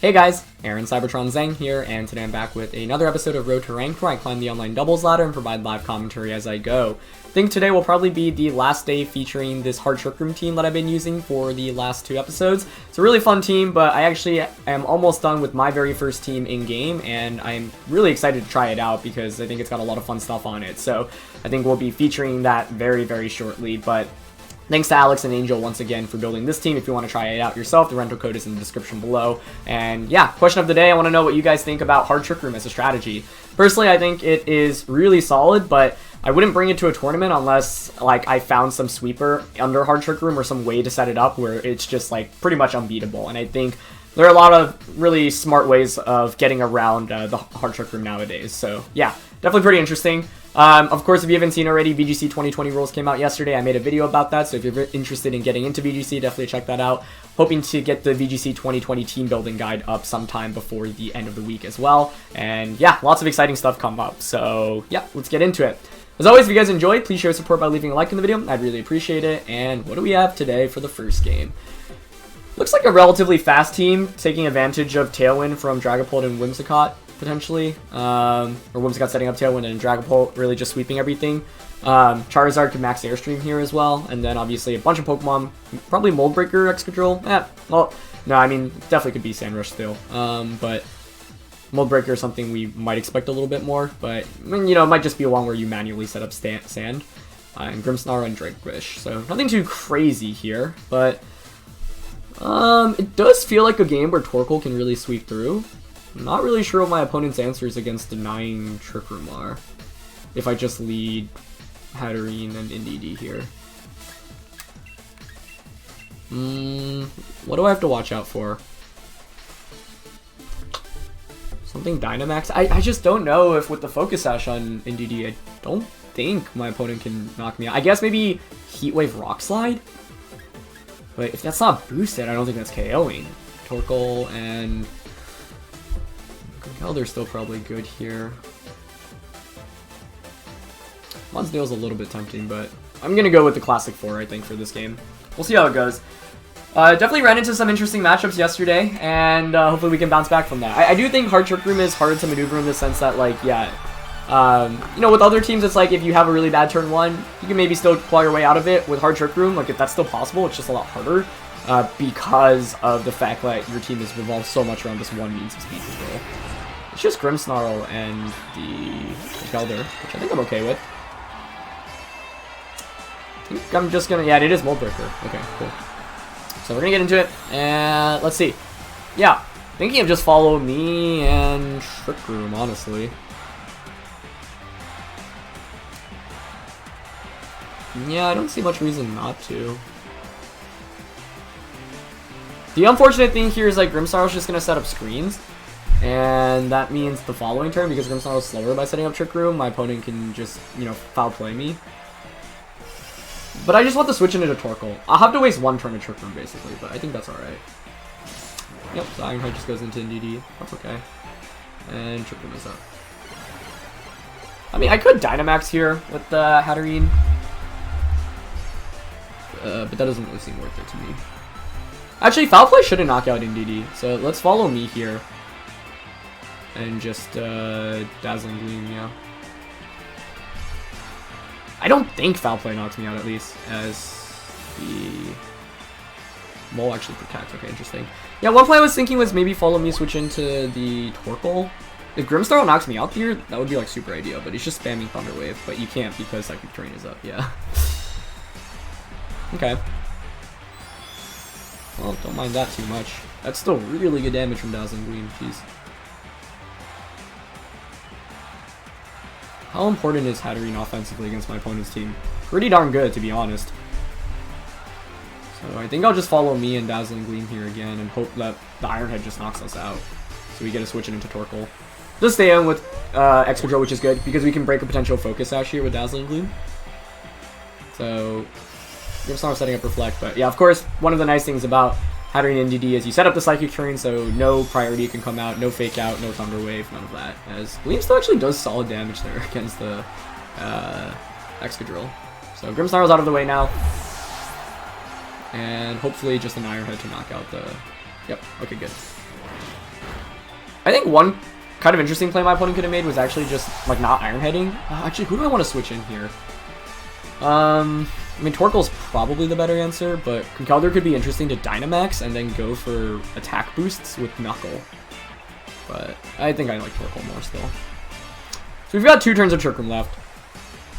Hey guys, Aaron Cybertron Zhang here, and today I'm back with another episode of Road to Rank where I climb the online doubles ladder and provide live commentary as I go. I think today will probably be the last day featuring this hard trick room team that I've been using for the last 2 episodes. It's a really fun team, but I actually am almost done with my very first team in-game, and I'm really excited to try it out because I think it's got a lot of fun stuff on it. So I think we'll be featuring that very, very shortly, but thanks to Alex and Angel once again for building this team. If you want to try it out yourself, the rental code is in the description below. And yeah, question of the day, I want to know what you guys think about Hard Trick Room as a strategy. Personally, I think it is really solid, but I wouldn't bring it to a tournament unless like I found some sweeper under Hard Trick Room or some way to set it up where it's just like pretty much unbeatable. And I think there are a lot of really smart ways of getting around the Hard Trick Room nowadays. So yeah, definitely pretty interesting. Of course, if you haven't seen already, VGC 2020 rules came out yesterday. I made a video about that, so if you're interested in getting into VGC, definitely check that out. Hoping to get the VGC 2020 team building guide up sometime before the end of the week as well. And yeah, lots of exciting stuff come up. So yeah, let's get into it. As always, if you guys enjoyed, please show your support by leaving a like in the video. I'd really appreciate it. And what do we have today for the first game? Looks like a relatively fast team, taking advantage of Tailwind from Dragapult and Whimsicott, potentially. Or Whimsicott setting up Tailwind and Dragapult really just sweeping everything. Charizard can max Airstream here as well. And then obviously a bunch of Pokemon. Probably Mold Breaker, Excadrill. Well, no, I mean, definitely could be Sandrush still. But Mold Breaker is something we might expect a little bit more. But, I mean, you know, it might just be one where you manually set up Sand. And Grimmsnarl and Drakewish. So nothing too crazy here, but it does feel like a game where Torkoal can really sweep through. I'm not really sure what my opponent's answers against denying Trick Room are. If I just lead Hatterene and Indeedee here. What do I have to watch out for? Something Dynamax? I just don't know if with the Focus Sash on Indeedee, I don't think my opponent can knock me out. I guess maybe Heat Wave Rock Slide? But if that's not boosted, I don't think that's KOing. Torkoal and they're still probably good here. Lonsdale's a little bit tempting, but I'm going to go with the Classic 4, I think, for this game. We'll see how it goes. Definitely ran into some interesting matchups yesterday, and hopefully we can bounce back from that. I do think Hard Trick Room is harder to maneuver in the sense that, like, yeah, you know, with other teams, it's like if you have a really bad turn 1, you can maybe still claw your way out of it. With Hard Trick Room, like, if that's still possible, it's just a lot harder because of the fact that your team is revolved so much around this one means of speed control. It's just Grimmsnarl and the Kelder, which I think I'm okay with. I think I'm just gonna, yeah, it is Mold Breaker. Okay, cool. So we're gonna get into it, and let's see. Yeah, thinking of just follow me and Trick Room, honestly. Yeah, I don't see much reason not to. The unfortunate thing here is like Grimmsnarl's just gonna set up screens. And that means the following turn, because Grimmsnarl is slower by setting up Trick Room, my opponent can just, you know, foul play me. But I just want to switch into Torkoal. I'll have to waste 1 turn of Trick Room, basically, but I think that's alright. Yep, so Ironheart just goes into Indeedee. That's okay. And Trick Room is up. I mean, I could Dynamax here with the Hatterene. But that doesn't really seem worth it to me. Actually, Foul Play shouldn't knock out Indeedee, so let's follow me here. And just, Dazzling Gleam, yeah. I don't think Foul Play knocks me out, at least, as the Mole actually protects. Okay, interesting. Yeah, one play I was thinking was maybe follow me, switch into the Torkoal. If Grimmsnarl knocks me out here, that would be, like, super ideal, but he's just spamming Thunder Wave, but you can't because Psychic Terrain is up, yeah. Okay. Well, don't mind that too much. That's still really good damage from Dazzling Gleam, jeez. How important is Hatterene offensively against my opponent's team? Pretty darn good, to be honest. So I think I'll just follow me and Dazzling Gleam here again and hope that the Ironhead just knocks us out. So we get to switch it into Torkoal. Just stay in with Excadrill, which is good, because we can break a potential Focus Sash here with Dazzling Gleam. So Grimmsnarl setting up Reflect, but yeah, of course, one of the nice things about Hatterene and Indeedee is you set up the Psychic Terrain, so no priority can come out, no Fake Out, no Thunder Wave, none of that. As Gleam still actually does solid damage there against the Excadrill. So Grimmsnarl's out of the way now. And hopefully just an Ironhead to knock out the... Yep, okay, good. I think one kind of interesting play my opponent could have made was actually just, like, not Iron Heading. Actually, who do I want to switch in here? I mean, Torkoal's probably the better answer, but Conkeldurr could be interesting to Dynamax and then go for attack boosts with Knuckle. But I think I like Torkoal more still. So we've got 2 turns of Trick Room left.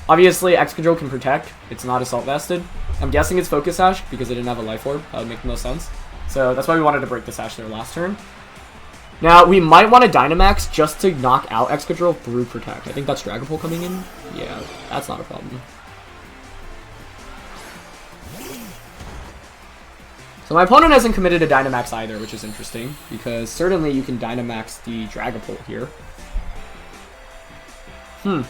Obviously, Excadrill can protect. It's not Assault Vested. I'm guessing it's Focus Sash because it didn't have a Life Orb. That would make the most sense. So that's why we wanted to break the Sash there last turn. Now, we might want to Dynamax just to knock out Excadrill through Protect. I think that's Dragapult coming in. Yeah, that's not a problem. So my opponent hasn't committed to Dynamax either, which is interesting, because certainly you can Dynamax the Dragapult here. But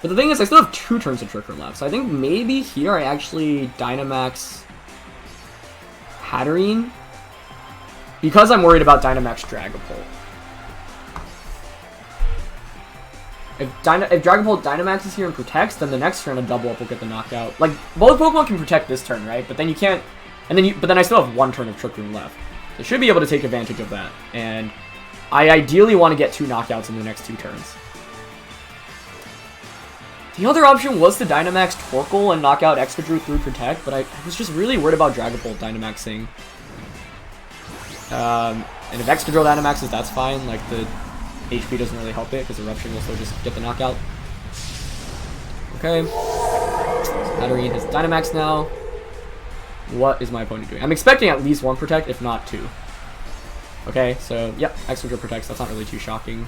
the thing is, I still have 2 turns of Trick Room left, so I think maybe here I actually Dynamax Hatterene, because I'm worried about Dynamax Dragapult. If Dragapult Dynamaxes here and protects, then the next turn a double up will get the knockout. Like, both Pokemon can protect this turn, right? But then you can't, but then I still have 1 turn of Trick Room left. So I should be able to take advantage of that. And I ideally want to get 2 knockouts in the next 2 turns. The other option was to Dynamax Torkoal and knock out Excadrill through Protect, but I was just really worried about Dragapult Dynamaxing. And if Excadrill Dynamaxes, that's fine. Like, the HP doesn't really help it, because Eruption will still just get the knockout. Okay. So Hatterene has Dynamax now. What is my opponent doing? I'm expecting at least 1 Protect, if not 2. Okay, so, yep, Excadrill protects. That's not really too shocking.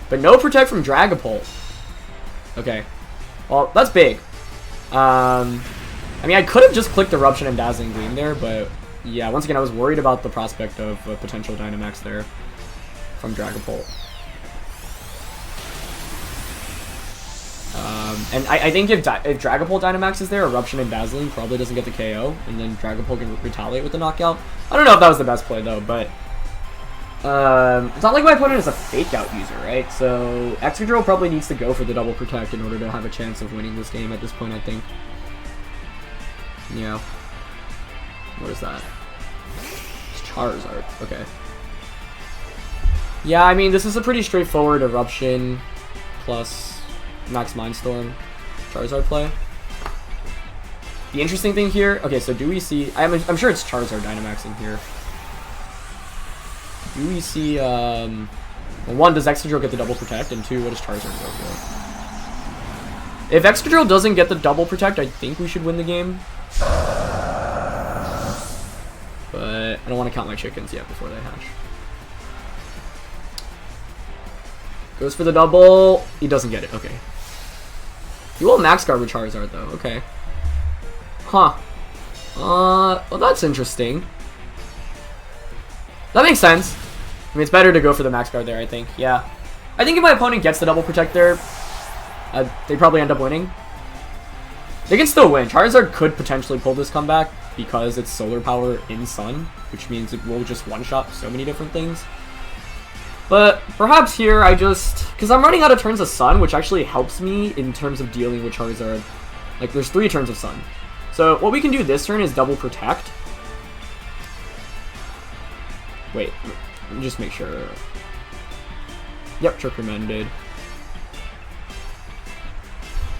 But no Protect from Dragapult. Okay. Well, that's big. I mean, I could have just clicked Eruption and Dazzling Gleam there, but yeah, once again, I was worried about the prospect of a potential Dynamax there from Dragapult. And I think if Dragapult Dynamax is there, Eruption and Dazzling probably doesn't get the KO, and then Dragapult can retaliate with the knockout. I don't know if that was the best play, though, but it's not like my opponent is a Fake Out user, right? So Excadrill probably needs to go for the double Protect in order to have a chance of winning this game at this point, I think. Yeah. What is that? It's Charizard. Okay. Yeah, I mean, this is a pretty straightforward Eruption plus Max Mindstorm Charizard play. The interesting thing here... Okay, so do we see... I'm sure it's Charizard Dynamaxing here. Do we see... Well, 1, does Excadrill get the double Protect? And 2, what does Charizard go for? If Excadrill doesn't get the double Protect, I think we should win the game. But I don't want to count my chickens yet before they hatch. Goes for the double. He doesn't get it. Okay. He will Max Guard with Charizard, though. Okay. Huh. Well, that's interesting. That makes sense. I mean, it's better to go for the Max Guard there, I think. Yeah. I think if my opponent gets the double Protect there, they probably end up winning. They can still win. Charizard could potentially pull this comeback because it's Solar Power in Sun, which means it will just one-shot so many different things. But perhaps here I just... Because I'm running out of turns of Sun, which actually helps me in terms of dealing with Charizard. Like, there's 3 turns of Sun. So what we can do this turn is double Protect. Wait, let me just make sure. Yep, Trick Room ended.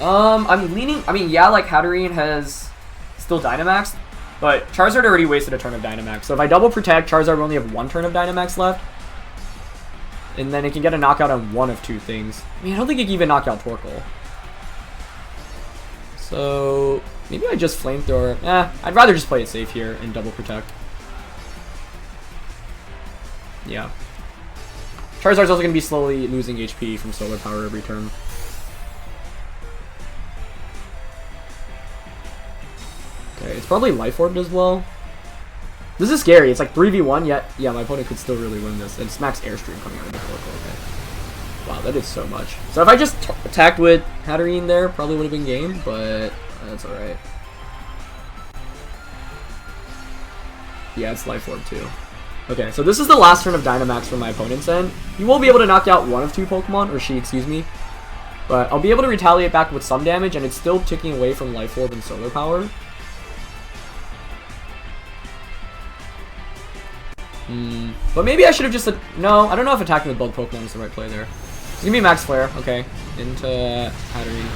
I'm leaning... I mean, yeah, like, Hatterene has still Dynamaxed, but Charizard already wasted a turn of Dynamax. So if I double Protect, Charizard will only have 1 turn of Dynamax left. And then it can get a knockout on 1 of 2 things. I mean, I don't think it can even knock out Torkoal. So maybe I just Flamethrower. I'd rather just play it safe here and double Protect. Yeah. Charizard's also going to be slowly losing HP from Solar Power every turn. Okay, it's probably Life Orbed as well. This is scary. It's like 3v1, yet yeah, my opponent could still really win this. It's Max Airstream coming out of the Torkoal. Okay. Wow, that is so much. So if I just attacked with Hatterene there, probably would have been game, but that's alright. Yeah, it's Life Orb too. Okay, so this is the last turn of Dynamax from my opponent's end. He will be able to knock out 1 of 2 Pokemon, or she, excuse me. But I'll be able to retaliate back with some damage, and it's still ticking away from Life Orb and Solar Power. But maybe I should have just... no, I don't know if attacking with both Pokemon is the right play there. It's gonna be Max Flare. Okay. Into Hatterene.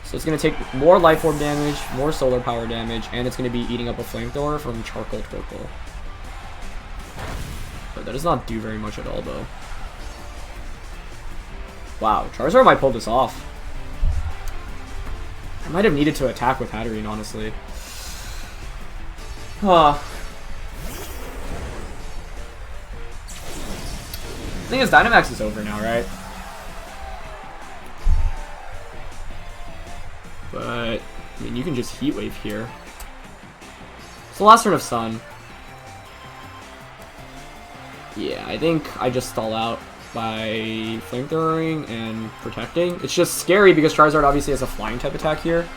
So it's gonna take more Life Orb damage, more Solar Power damage, and it's gonna be eating up a Flamethrower from Charcoal Torkoal. But that does not do very much at all, though. Wow, Charizard might pull this off. I might have needed to attack with Hatterene, honestly. Huh. The thing is, Dynamax is over now, right? But, I mean, you can just Heat Wave here. It's the last turn of Sun. Yeah, I think I just stall out by Flamethrowing and Protecting. It's just scary because Charizard obviously has a Flying type attack here.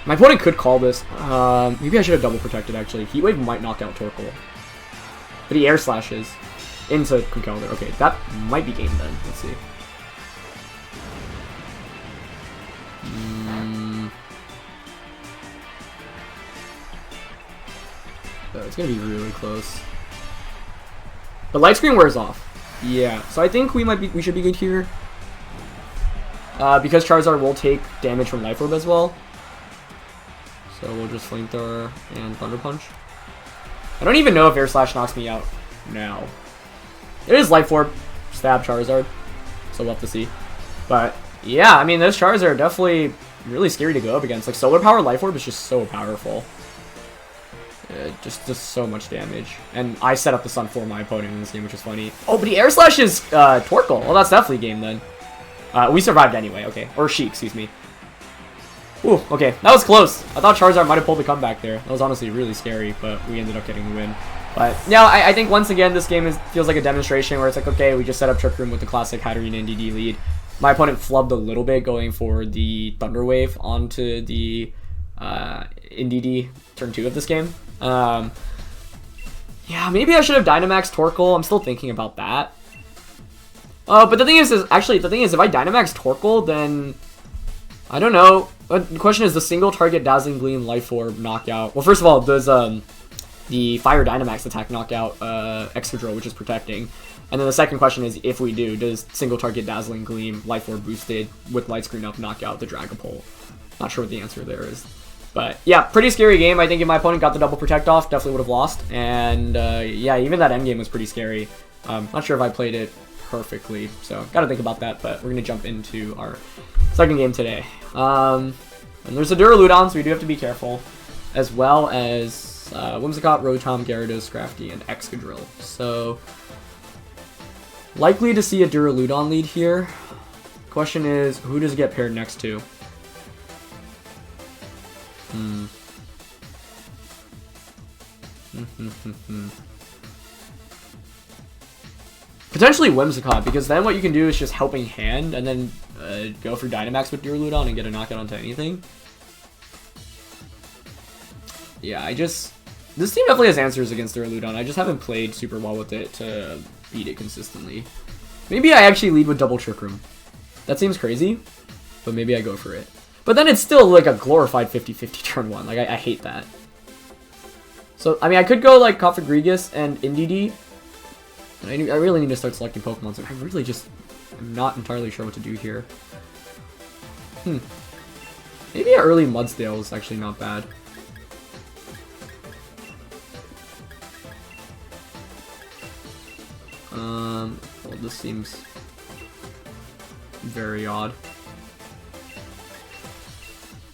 My opponent could call this. Maybe I should have double protected, actually. Heat Wave might knock out Torkoal. But he Air Slashes into Conkeldurr. Okay, that might be game then. Let's see. Oh, it's gonna be really close. But Light Screen wears off. Yeah, so I think we should be good here. Because Charizard will take damage from Life Orb as well. So we'll just Flamethrower and Thunder Punch. I don't even know if Air Slash knocks me out now. It is Life Orb, Stab Charizard. So we'll have to see. But yeah, I mean, this Charizard definitely really scary to go up against. Like, Solar Power Life Orb is just so powerful. It just does so much damage. And I set up the Sun for my opponent in this game, which is funny. Oh, but he Air Slashes Torkoal. Well, that's definitely game then. We survived anyway, okay. Or she, excuse me. Ooh, okay. That was close. I thought Charizard might have pulled the comeback there. That was honestly really scary, but we ended up getting the win. But, yeah, I think once again, this game feels like a demonstration where it's like, okay, we just set up Trick Room with the classic Hatterene NDD lead. My opponent flubbed a little bit going for the Thunder Wave onto the NDD turn 2 of this game. Yeah, maybe I should have Dynamax Torkoal. I'm still thinking about that. But the thing is if I Dynamax Torkoal, then I don't know. The question is, the single target Dazzling Gleam Life Orb knockout. Well, first of all, does the Fire Dynamax attack knockout Excadrill, which is protecting? And then the second question is, if we do, does single target Dazzling Gleam Life Orb boosted with Light Screen up knock out the Dragapult? Not sure what the answer there is. But yeah, pretty scary game. I think if my opponent got the double protect off, definitely would have lost. And yeah, even that endgame was pretty scary. Not sure if I played it perfectly, so gotta think about that. But we're gonna jump into our second game today. And there's a Duraludon, so we do have to be careful, as well as Whimsicott, Rotom, Gyarados, Scrafty, and Excadrill. So likely to see a Duraludon lead here. Question is, who does it get paired next to? Potentially Whimsicott, because then what you can do is just Helping Hand and then go for Dynamax with Duraludon and get a knockout onto anything. Yeah, this team definitely has answers against Duraludon. I just haven't played super well with it to beat it consistently. Maybe I actually lead with double Trick Room. That seems crazy, but maybe I go for it. But then it's still like a glorified 50-50 turn 1. Like, I hate that. So, I mean, I could go like Cofagrigus and Indeedee. I really need to start selecting Pokemon, so I really just am not entirely sure what to do here. Maybe an early Mudsdale is actually not bad. Well, this seems very odd.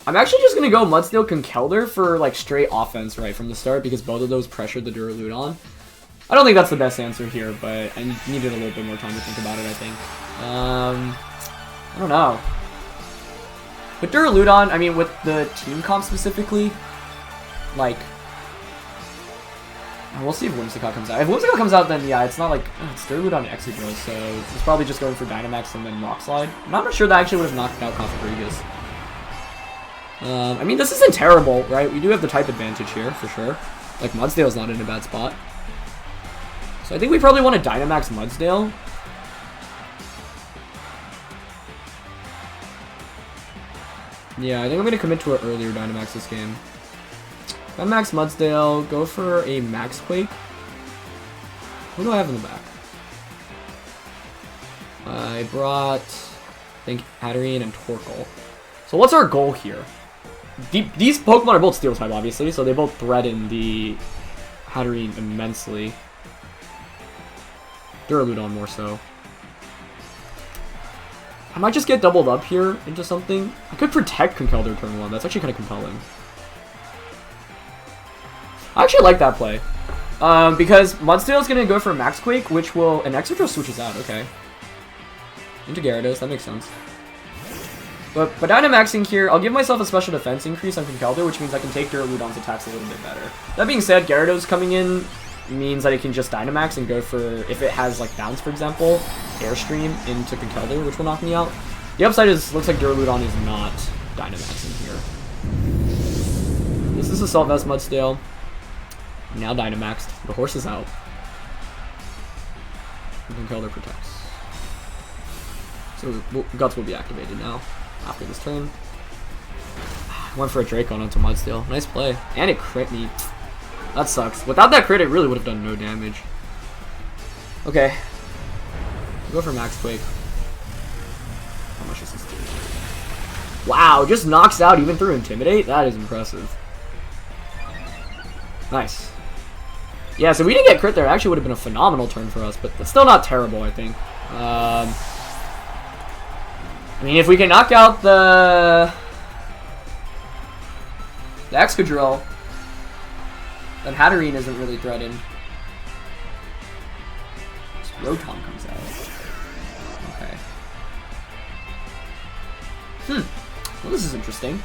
I'm actually just going to go Mudsdale Conkeldurr for like straight offense right from the start because both of those pressured the Duraludon. I don't think that's the best answer here, but I needed a little bit more time to think about it, I think. I don't know. With Duraludon, I mean, with the team comp specifically, like, we'll see if Whimsicott comes out. If Whimsicott comes out, then yeah, it's not like, it's Duraludon and Excadrill, so it's probably just going for Dynamax and then Rock Slide. I'm not sure that actually would have knocked out Cofagrigus. I mean, this isn't terrible, right? We do have the type advantage here, for sure. Like, Mudsdale's not in a bad spot. So I think we probably want to Dynamax Mudsdale. Yeah, I think I'm going to commit to an earlier Dynamax this game. Dynamax Mudsdale, go for a Max Quake. Who do I have in the back? I brought, I think, Hatterene and Torkoal. So what's our goal here? These Pokemon are both Steel type, obviously, so they both threaten the Hatterene immensely. Duraludon more so. I might just get doubled up here into something. I could protect Conkeldurr turn 1. That's actually kind of compelling. I actually like that play. Because Mudsdale is going to go for Max Quake, which will... And Exeggutor switches out, okay. Into Gyarados, that makes sense. But Dynamaxing here, I'll give myself a special defense increase on Conkeldurr, which means I can take Duraludon's attacks a little bit better. That being said, Gyarados coming in means that it can just Dynamax and go for, if it has like Bounce, for example, Airstream into Conkeldurr, which will knock me out. The upside is, looks like Duraludon is not Dynamaxing here. This is Assault Vest Mudsdale. Now Dynamaxed. The horse is out. And Conkeldurr protects. So Guts will be activated now after this turn. Went for a Draco onto Mudsdale. Nice play. And it crit me. That sucks. Without that crit, it really would have done no damage. Okay. Go for Max Quake. How much is this do? Wow, just knocks out even through Intimidate? That is impressive. Nice. Yeah, so we didn't get crit there. It actually would have been a phenomenal turn for us, but it's still not terrible, I think. I mean, if we can knock out the Excadrill, then Hatterene isn't really threatened. This Rotom comes out. Okay. Well, this is interesting.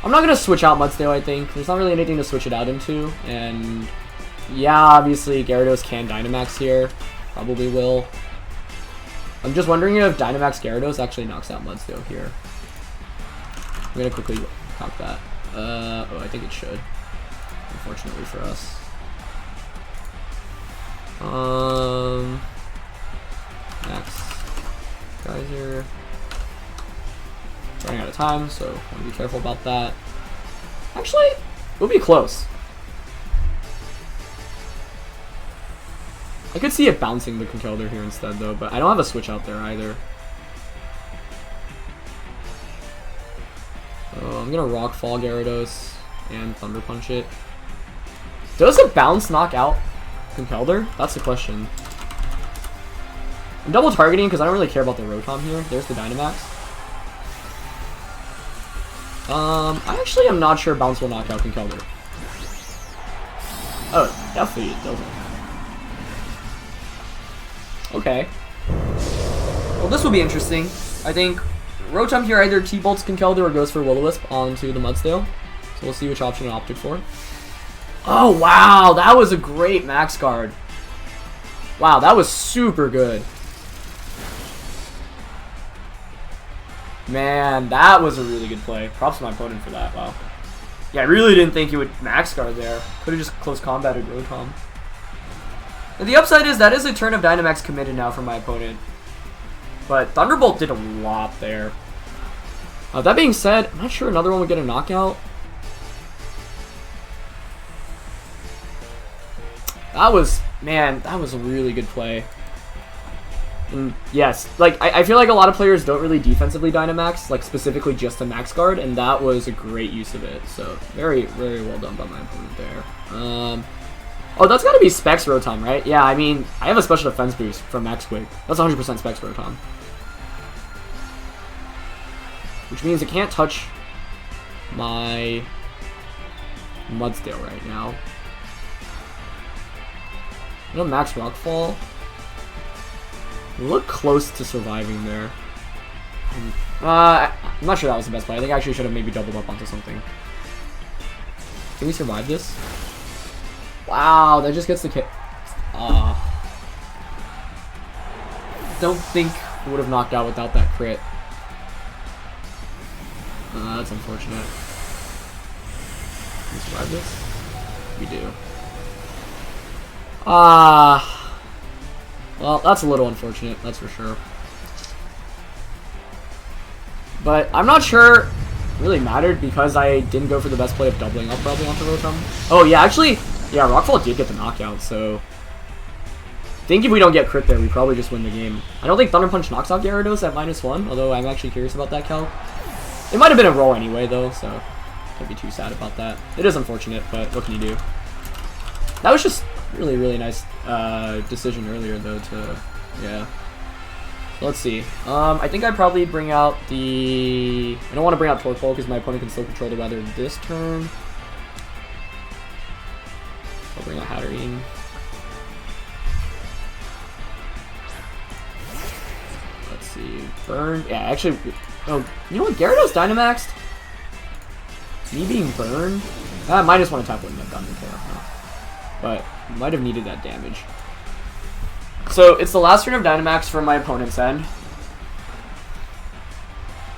I'm not going to switch out Mudsdale, I think. There's not really anything to switch it out into. And yeah, obviously Gyarados can Dynamax here. Probably will. I'm just wondering if Dynamax Gyarados actually knocks out Mudsdale here. I'm going to quickly calc that. Oh, I think it should. Unfortunately for us. Next. Geyser. Running out of time, so I want to be careful about that. Actually, we'll be close. I could see it bouncing the Conkeldurr here instead, though, but I don't have a switch out there either. So I'm gonna Rock Fall Gyarados and Thunder Punch it. Does a bounce knock out Conkeldurr? That's the question. I'm double targeting because I don't really care about the Rotom here. There's the Dynamax. I actually am not sure bounce will knock out Conkeldurr. Oh, definitely it doesn't. Okay. Well, this will be interesting. I think Rotom here either T-Bolts Conkeldurr or goes for Will-O-Wisp onto the Mudsdale. So we'll see which option it opted for. Oh, wow! That was a great Max Guard. Wow, that was super good. Man, that was a really good play. Props to my opponent for that, wow. Yeah, I really didn't think he would Max Guard there. Could have just close combated Rotom. And the upside is that is a turn of Dynamax committed now from my opponent. But Thunderbolt did a lot there. That being said, I'm not sure another one would get a knockout. That was, man, that was a really good play. And yes, like, I feel like a lot of players don't really defensively Dynamax, like specifically just to Max Guard, and that was a great use of it. So, very, very well done by my opponent there. Oh, that's gotta be Specs Rotom, right? Yeah, I mean, I have a special defense boost from Max Quake. That's 100% Specs Rotom. Which means it can't touch my Mudsdale right now. I'm gonna Max Rockfall. Look close to surviving there. I'm not sure that was the best play. I think I actually should have maybe doubled up onto something. Can we survive this? Wow, that just gets the kick. Don't think it would have knocked out without that crit. That's unfortunate. Can we survive this? We do. Well, that's a little unfortunate, that's for sure. But I'm not sure really mattered because I didn't go for the best play of doubling up probably onto Rotom. Oh yeah, actually, yeah, Rockfall did get the knockout, so I think if we don't get crit there, we probably just win the game. I don't think Thunder Punch knocks out Gyarados at -1, although I'm actually curious about that calc. It might have been a roll anyway, though, so can't be too sad about that. It is unfortunate, but what can you do? That was just really, really nice decision earlier, though, to, yeah. Let's see. I think I'd probably bring out the... I don't want to bring out Torkoal because my opponent can still control the weather this turn. I'll bring out Hatterene. Let's see. Burn. Yeah, actually... Oh, you know what? Gyarados Dynamaxed? Me being burned? -1 attack wouldn't have gotten the kill. No. But might have needed that damage. So, it's the last turn of Dynamax from my opponent's end.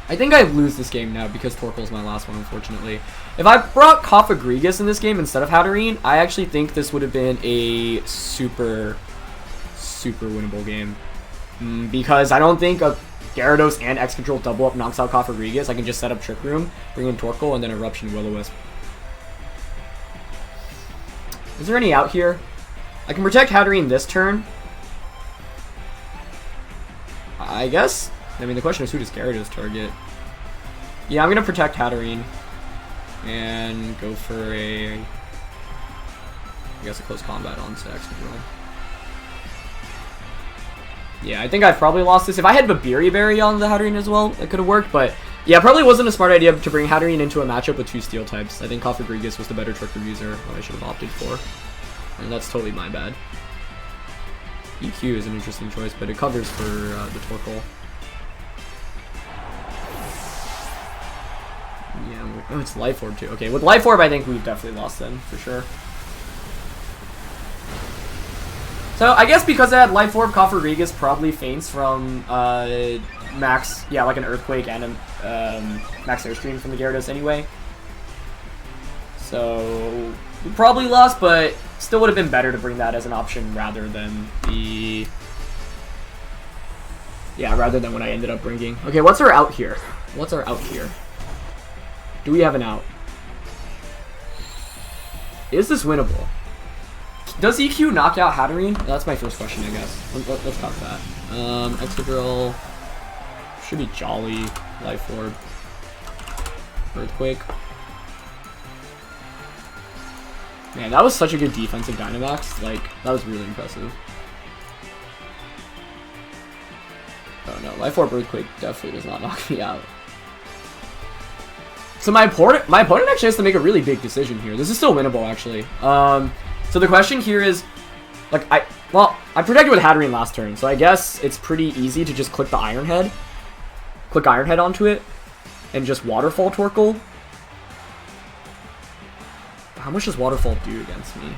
I think I lose this game now because Torkoal's my last one, unfortunately. If I brought Cofagrigus in this game instead of Hatterene, I actually think this would have been a super, super winnable game. Because I don't think a Gyarados and X-Control double up knocks out Cofagrigus. I can just set up Trick Room, bring in Torkoal, and then Eruption Will-O-Wisp. Is there any out here? I can protect Hatterene this turn. I guess. I mean, the question is, who does Gyarados target? Yeah, I'm going to protect Hatterene. And go for a... I guess a close combat on X-Control. Yeah, I think I've probably lost this. If I had Babiri Berry on the Hatterene as well, that could have worked. But yeah, probably wasn't a smart idea to bring Hatterene into a matchup with 2 Steel types. I think Cofagrigus was the better Trick Room user, what I should have opted for. And that's totally my bad. EQ is an interesting choice, but it covers for the Torkoal. Yeah, oh, it's Life Orb too. Okay, with Life Orb, I think we've definitely lost then, for sure. So, I guess because I had Life Orb, Cofagrigus probably faints from max, yeah, like an Earthquake and a max Airstream from the Gyarados anyway. So, we probably lost, but still would have been better to bring that as an option rather than the... Yeah, rather than what I ended up bringing. Okay, what's our out here? What's our out here? Do we have an out? Is this winnable? Does EQ knock out Hatterene? That's my first question, I guess. Let's talk that. Excadrill should be Jolly, Life Orb, Earthquake. Man, that was such a good defensive Dynamax. Like, that was really impressive. Oh no, Life Orb Earthquake definitely does not knock me out. So my opponent actually has to make a really big decision here. This is still winnable, actually. So the question here is, like, I protected with Hatterene last turn, so I guess it's pretty easy to just click the Iron Head. Click Iron Head onto it, and just Waterfall Torkoal. How much does Waterfall do against me?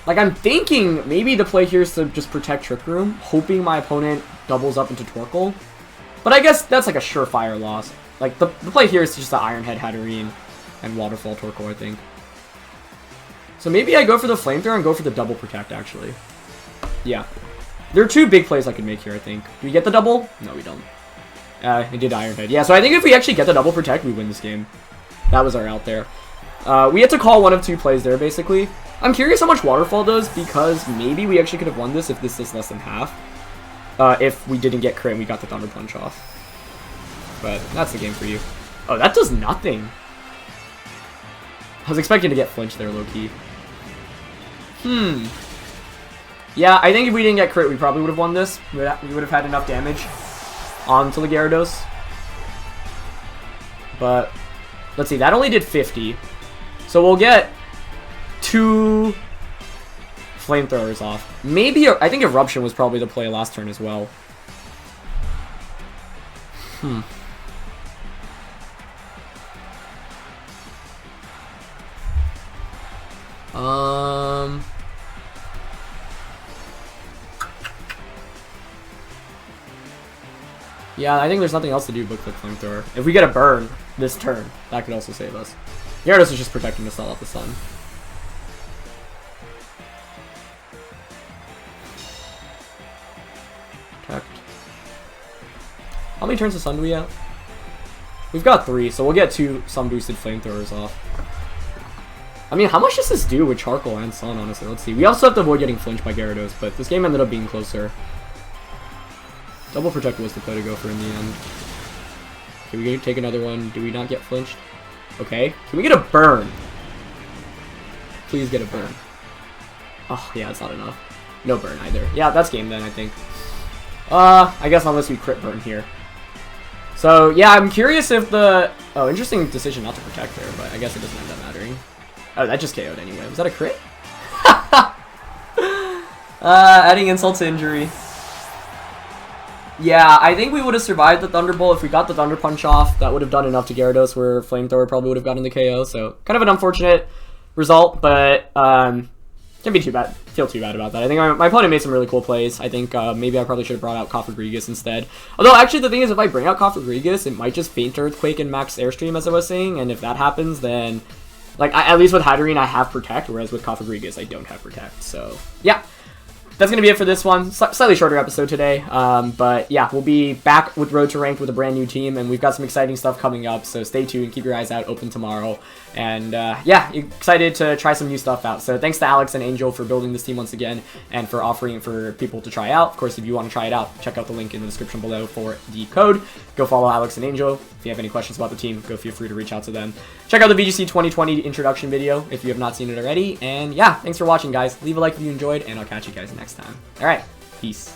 Like, I'm thinking maybe the play here is to just protect Trick Room, hoping my opponent doubles up into Torkoal. But I guess that's like a surefire loss. Like, the play here is just the Iron Head Hatterene and Waterfall Torkoal, I think. So maybe I go for the Flamethrower and go for the double protect, actually. Yeah. There are 2 big plays I could make here, I think. Do we get the double? No, we don't. I did Iron Head. Yeah, so I think if we actually get the double protect, we win this game. That was our out there. We had to call one of 2 plays there, basically. I'm curious how much Waterfall does, because maybe we actually could have won this if this is less than half. If we didn't get crit and we got the Thunder Punch off. But that's the game for you. Oh, that does nothing. I was expecting to get flinch there, low-key. Yeah, I think if we didn't get crit, we probably would have won this. We would have had enough damage onto the Gyarados. But, let's see, that only did 50. So we'll get 2 Flamethrowers off. Maybe, I think Eruption was probably the play last turn as well. Yeah, I think there's nothing else to do but click Flamethrower. If we get a burn this turn, that could also save us. Gyarados is just protecting us all off the sun. Protect. How many turns of sun do we have? We've got 3, so we'll get some boosted flamethrowers off. I mean, how much does this do with Charcoal and Sun, honestly? Let's see. We also have to avoid getting flinched by Gyarados, but this game ended up being closer. Double Protect was the play to go for in the end. Can we take another one? Do we not get flinched? Okay. Can we get a burn? Please get a burn. Oh, yeah, it's not enough. No burn either. Yeah, that's game then, I think. I guess unless we crit burn here. So, yeah, I'm curious if the... Oh, interesting decision not to protect there, but I guess it doesn't end up mattering. Oh, that just KO'd anyway. Was that a crit? Adding insult to injury. Yeah, I think we would have survived the Thunderbolt if we got the Thunder Punch off. That would have done enough to Gyarados where Flamethrower probably would have gotten the KO. So, kind of an unfortunate result, but can't be too bad. Feel too bad about that. I think my opponent made some really cool plays. I think maybe I probably should have brought out Cofagrigus instead. Although, actually, the thing is, if I bring out Cofagrigus, it might just Faint Earthquake and Max Airstream, as I was saying. And if that happens, then... Like, at least with Hatterene, I have Protect, whereas with Cofagrigus, I don't have Protect. So, yeah. That's going to be it for this one. Slightly shorter episode today. But, yeah, we'll be back with Road to Ranked with a brand new team, and we've got some exciting stuff coming up. So, stay tuned. Keep your eyes out. Open tomorrow. And, yeah, excited to try some new stuff out. So, thanks to Alex and Angel for building this team once again and for offering it for people to try out. Of course, if you want to try it out, check out the link in the description below for the code. Go follow Alex and Angel. If you have any questions about the team, feel free to reach out to them. Check out the VGC 2020 introduction video if you have not seen it already. And yeah, thanks for watching, guys. Leave a like if you enjoyed, and I'll catch you guys next time. All right, peace.